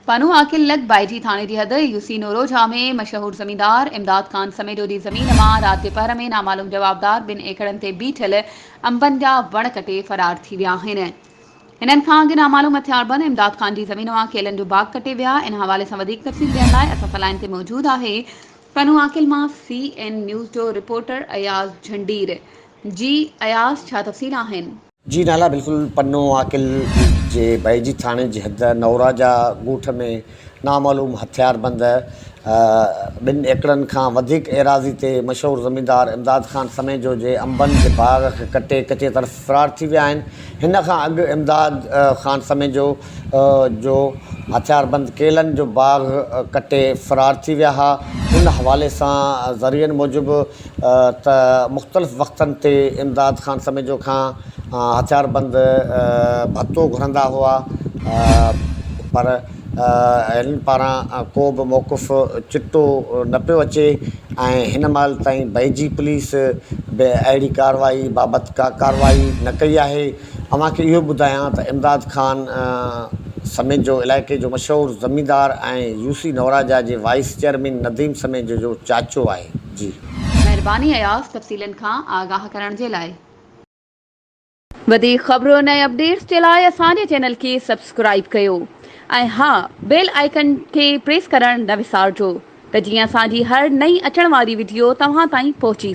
पनु आकिल लग बाइजी थाने की हद यूसी नोरोजा में मशहूर जमींदार इमदाद खान समेत दी ज़मीन मां रात जे पहर में नामालूम जवाबदार 2 एकड़नि ते बीठल अंबनि जा वण कटे फरार थी विया आहिनि। इन्हनि खां अॻु नामालूम हथियारबंद इमदाद खान की ज़मीन मां केलनि जो बाग कटे विया। इन हवाले सां वधीक तफ़सील ॾियण लाइ असां लाइन ते मौजूद आहे पनु आकिल मां CN न्यूज़ जो रिपोर्टर अयाज़ झंडीर। जी अयाज़, छा तफ़सील आहिनि? जी नाला बिल्कुल पन्नो आकिल जे बैजी थाने जी हद नौराजा ॻोठ में नामालूम हथियारबंद 2 एकड़नि खां वधीक एराज़ी ते मशहूर ज़मींदार इमदाद खान समेत जो जे अंबनि जे बाग खे कटे कचे तरफ़ फ़रार थी विया आहिनि। हिन खां अॻु इमदाद खान समेत जो हथियारबंद केलनि जो बाग कटे फ़रार थी विया हुआ। उन हवाले सां ज़रियनि मूजिबि त मुख़्तलिफ़ वक़्तनि ते इमदाद खान समेत जो खां हथियारबंद भत्तो घुरंदा हुआ, पर हिननि पारां को बि मौक़ुफ़ चिट्टो न पियो अचे ऐं हिन महिल ताईं बैजी पुलिस बि अहिड़ी कार्रवाई बाबति का कार्रवाई न कई आहे। अव्हांखे इहो ॿुधायां त इमदाद खान समेत जो इलाइक़े जो मशहूर ज़मींदार ऐं यूसी नौराजा जे वाइस चेयरमैन नदीम समेत जो चाचो आहे। जी महिरबानी अयाज़, तफ़सीलनि खां आगाह करण जे लाइ। वधीक ख़बरुनि ऐं अपडेट्स जे लाइ असांजे चैनल खे सब्सक्राइब कयो ऐं हा, बेल आइकन खे प्रेस करण न विसारिजो त जीअं असांजी हर नई अचण वारी वीडियो तव्हां ताईं पहुची